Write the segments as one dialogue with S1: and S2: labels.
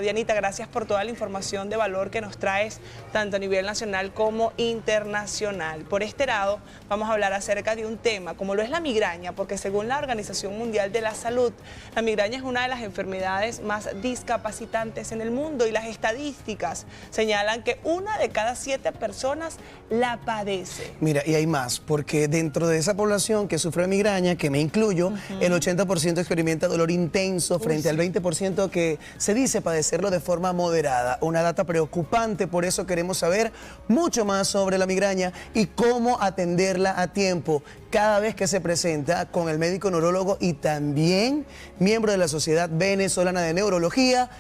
S1: Dianita, gracias por toda la información de valor que nos traes, tanto a nivel nacional como internacional. Por este lado, vamos a hablar acerca de un tema, como lo es la migraña, porque según la Organización Mundial de la Salud, la migraña es una de las enfermedades más discapacitantes en el mundo y las estadísticas señalan que 1 de cada 7 personas la padece.
S2: Mira, y hay más, porque dentro de esa población que sufre migraña, que me incluyo, el 80% experimenta dolor intenso frente al 20% que se dice padecerlo de forma moderada. Una data preocupante, por eso queremos saber mucho más sobre la migraña y cómo atenderla a tiempo cada vez que se presenta con el médico neurólogo y también miembro de la Sociedad Venezolana de Neurología,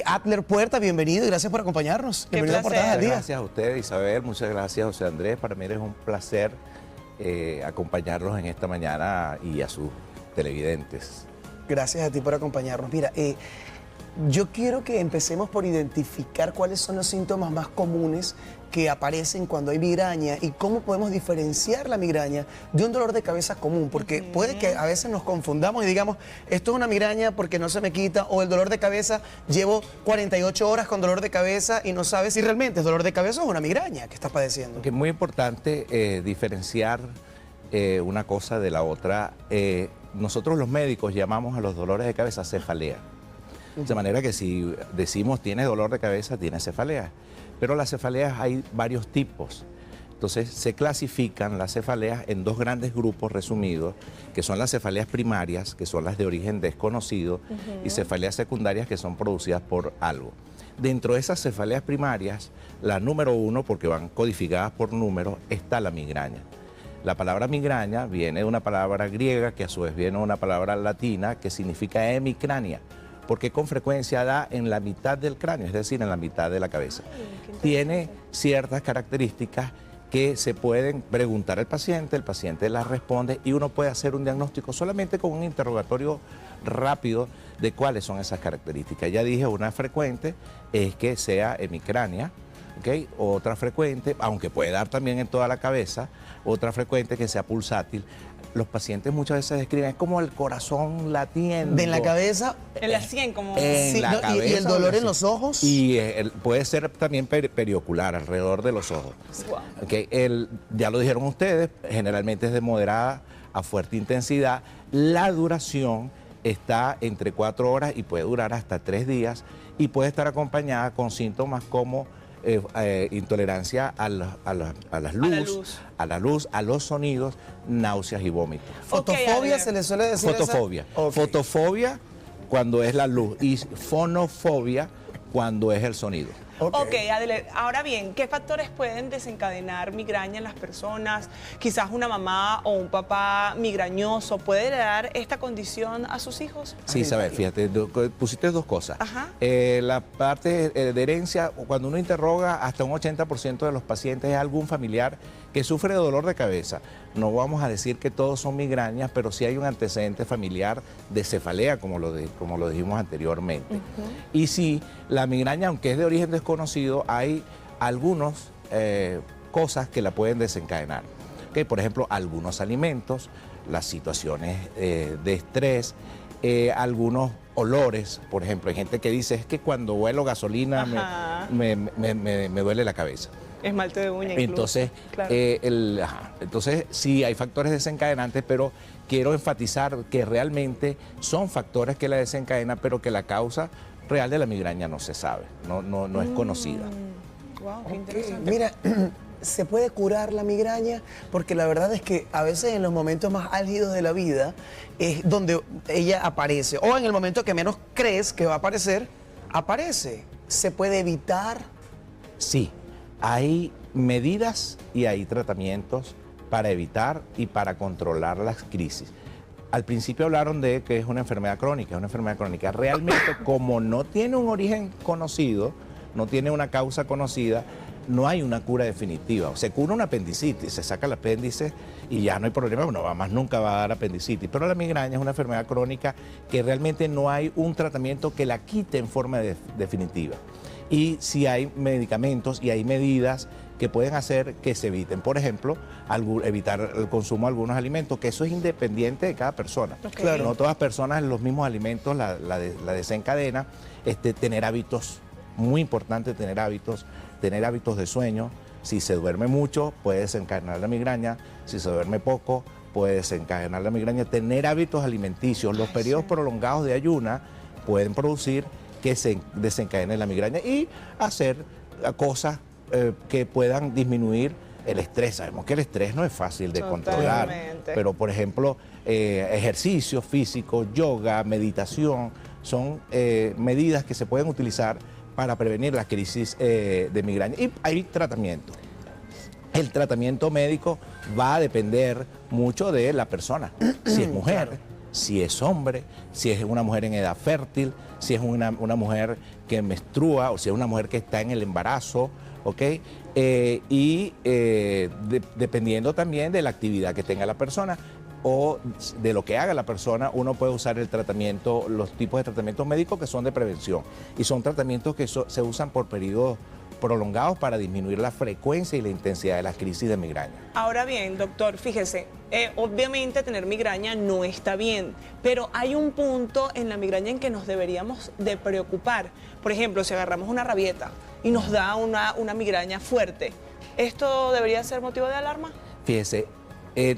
S2: Adler Puerta. Bienvenido y gracias por acompañarnos. Bienvenido a Portadas al Día.
S3: Gracias a usted, Isabel. Muchas gracias, José Andrés. Para mí es un placer acompañarlos en esta mañana y a sus televidentes.
S2: Gracias a ti por acompañarnos. Mira, yo quiero que empecemos por identificar cuáles son los síntomas más comunes que aparecen cuando hay migraña y cómo podemos diferenciar la migraña de un dolor de cabeza común, porque puede que a veces nos confundamos y digamos, esto es una migraña porque no se me quita, o el dolor de cabeza, llevo 48 horas con dolor de cabeza y no sabes si realmente es dolor de cabeza o una migraña que estás padeciendo.
S3: Que es muy importante diferenciar una cosa de la otra. Nosotros los médicos llamamos a los dolores de cabeza cefalea. De manera que si decimos tiene dolor de cabeza, tiene cefalea. Pero las cefaleas hay varios tipos. Entonces se clasifican las cefaleas en 2 grandes grupos resumidos, que son las cefaleas primarias, que son las de origen desconocido, y cefaleas secundarias, que son producidas por algo. Dentro de esas cefaleas primarias, la número 1, porque van codificadas por números, está la migraña. La palabra migraña viene de una palabra griega, que a su vez viene de una palabra latina, que significa hemicrania, porque con frecuencia da en la mitad del cráneo, es decir, en la mitad de la cabeza. Tiene ciertas características que se pueden preguntar al paciente, el paciente las responde y uno puede hacer un diagnóstico solamente con un interrogatorio rápido de cuáles son esas características. Ya dije, una frecuente es que sea hemicrania, ¿okay? Otra frecuente, aunque puede dar también en toda la cabeza, otra frecuente que sea pulsátil. Los pacientes muchas veces describen, es como el corazón latiendo.
S2: ¿En la cabeza?
S1: En la 100, como...
S3: En la cabeza.
S2: ¿Y el dolor en los ojos?
S3: Y puede ser también periocular, alrededor de los ojos.
S1: Wow.
S3: Okay, ya lo dijeron ustedes, generalmente es de moderada a fuerte intensidad. La duración está entre 4 horas y puede durar hasta 3 días y puede estar acompañada con síntomas como intolerancia a la luz, a los sonidos, náuseas y vómitos.
S2: ¿Fotofobia se le suele decir?
S3: Fotofobia.
S2: Okay.
S3: Fotofobia cuando es la luz y fonofobia cuando es el sonido.
S1: Ok, Adler, ahora bien, ¿qué factores pueden desencadenar migraña en las personas? Quizás una mamá o un papá migrañoso puede heredar esta condición a sus hijos.
S3: Sí, Isabel, fíjate, pusiste 2 cosas.
S1: Ajá.
S3: La parte de herencia, cuando uno interroga, hasta un 80% de los pacientes es algún familiar que sufre de dolor de cabeza. No vamos a decir que todos son migrañas, pero sí hay un antecedente familiar de cefalea, como lo dijimos anteriormente. Y sí, la migraña, aunque es de origen desconocido, hay algunas cosas que la pueden desencadenar. ¿Okay? Por ejemplo, algunos alimentos, las situaciones de estrés, algunos olores. Por ejemplo, hay gente que dice, es que cuando huelo gasolina me duele la cabeza.
S1: Esmalte de uña incluso.
S3: Entonces,
S1: claro.
S3: Entonces sí hay factores desencadenantes, pero quiero enfatizar que realmente son factores que la desencadenan, pero que la causa real de la migraña no se sabe, no es conocida.
S1: Wow, qué interesante.
S2: Mira, ¿se puede curar la migraña? Porque la verdad es que a veces en los momentos más álgidos de la vida es donde ella aparece, o en el momento que menos crees que va a aparecer, aparece. ¿Se puede evitar?
S3: Sí. Hay medidas y hay tratamientos para evitar y para controlar las crisis. Al principio hablaron de que es una enfermedad crónica, Realmente, como no tiene un origen conocido, no tiene una causa conocida, no hay una cura definitiva. Se cura una apendicitis, se saca el apéndice y ya no hay problema, más nunca va a dar apendicitis. Pero la migraña es una enfermedad crónica que realmente no hay un tratamiento que la quite en forma definitiva. y si hay medicamentos y hay medidas que pueden hacer que se eviten. Por ejemplo, evitar el consumo de algunos alimentos, que eso es independiente de cada persona.
S2: Claro.
S3: No todas las personas los mismos alimentos la desencadena. Tener hábitos, muy importante tener hábitos de sueño. Si se duerme mucho, puede desencadenar la migraña. Si se duerme poco, puede desencadenar la migraña. Tener hábitos alimenticios. Los periodos prolongados de ayuna pueden producir que se desencadene la migraña y hacer cosas que puedan disminuir el estrés. Sabemos que el estrés no es fácil de controlar, pero por ejemplo, ejercicio físico, yoga, meditación, son medidas que se pueden utilizar para prevenir la crisis de migraña. Y hay tratamiento. El tratamiento médico va a depender mucho de la persona, si es mujer, si es hombre, si es una mujer en edad fértil, si es una mujer que menstrua o si es una mujer que está en el embarazo, ¿ok? Dependiendo también de la actividad que tenga la persona o de lo que haga la persona, uno puede usar el tratamiento, los tipos de tratamientos médicos que son de prevención. Y son tratamientos que se usan por periodos prolongados para disminuir la frecuencia y la intensidad de las crisis de migraña.
S1: Ahora bien, doctor, fíjese, obviamente tener migraña no está bien, pero hay un punto en la migraña en que nos deberíamos de preocupar. Por ejemplo, si agarramos una rabieta y nos da una migraña fuerte, ¿esto debería ser motivo de alarma?
S3: Fíjese,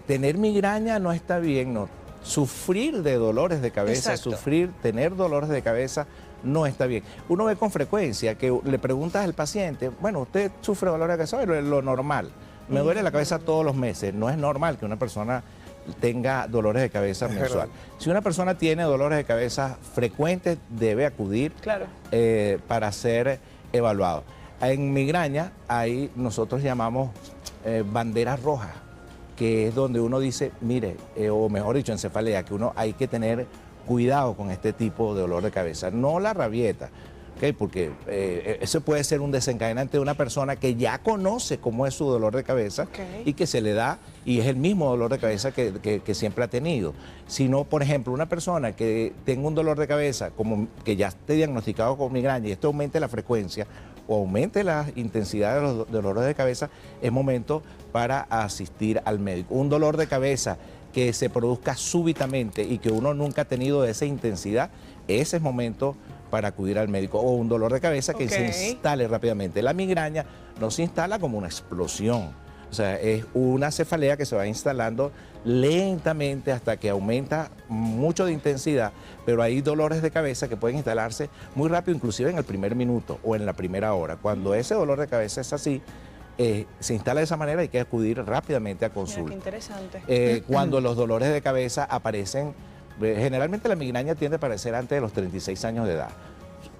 S3: tener migraña no está bien, no. Sufrir de dolores de cabeza, tener dolores de cabeza no está bien. Uno ve con frecuencia que le preguntas al paciente, bueno, usted sufre dolor de cabeza, es lo normal. Me duele la cabeza todos los meses. No es normal que una persona tenga dolores de cabeza mensual. Si una persona tiene dolores de cabeza frecuentes, debe acudir para ser evaluado. En migraña, ahí nosotros llamamos banderas rojas, que es donde uno dice, mire, o mejor dicho, en cefalea, que uno hay que tener cuidado con este tipo de dolor de cabeza, no la rabieta, ¿okay? Porque eso puede ser un desencadenante de una persona que ya conoce cómo es su dolor de cabeza y que se le da, y es el mismo dolor de cabeza que siempre ha tenido. Sino, por ejemplo, una persona que tenga un dolor de cabeza, como que ya esté diagnosticado con migraña y esto aumente la frecuencia o aumente la intensidad de los dolores de cabeza, es momento para asistir al médico. Un dolor de cabeza que se produzca súbitamente y que uno nunca ha tenido esa intensidad, ese es momento para acudir al médico. O un dolor de cabeza que se instale rápidamente. La migraña no se instala como una explosión, o sea, es una cefalea que se va instalando lentamente hasta que aumenta mucho de intensidad, pero hay dolores de cabeza que pueden instalarse muy rápido, inclusive en el primer minuto o en la primera hora. Cuando ese dolor de cabeza es así, se instala de esa manera, hay que acudir rápidamente a consulta.
S1: Mira, qué interesante.
S3: Cuando los dolores de cabeza aparecen, generalmente la migraña tiende a aparecer antes de los 36 años de edad.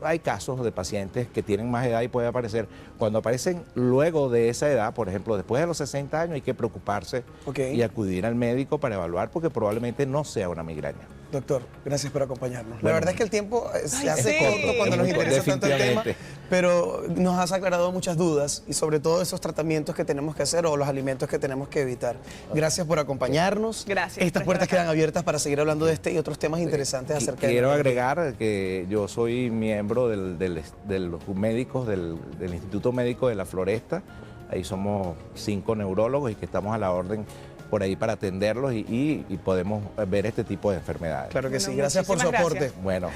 S3: Hay casos de pacientes que tienen más edad y puede aparecer. Cuando aparecen luego de esa edad, por ejemplo, después de los 60 años, hay que preocuparse y acudir al médico para evaluar porque probablemente no sea una migraña.
S2: Doctor, gracias por acompañarnos.
S3: Bueno,
S2: la verdad es que el tiempo se hace
S1: sí,
S2: corto cuando nos interesa tanto el tema,
S3: definitivamente.
S2: pero nos has aclarado muchas dudas y sobre todo esos tratamientos que tenemos que hacer o los alimentos que tenemos que evitar. Gracias por acompaños.
S1: Gracias.
S2: Estas puertas quedan abiertas para seguir hablando de este y otros temas interesantes acerca de...
S3: Quiero agregar que yo soy miembro de los médicos del Instituto Médico de la Floresta. Ahí somos 5 neurólogos y que estamos a la orden por ahí para atenderlos y podemos ver este tipo de enfermedades.
S2: Claro que sí.
S1: Bueno,
S2: Gracias por su
S1: muchísimas
S2: aporte.
S1: gracias.
S3: Bueno.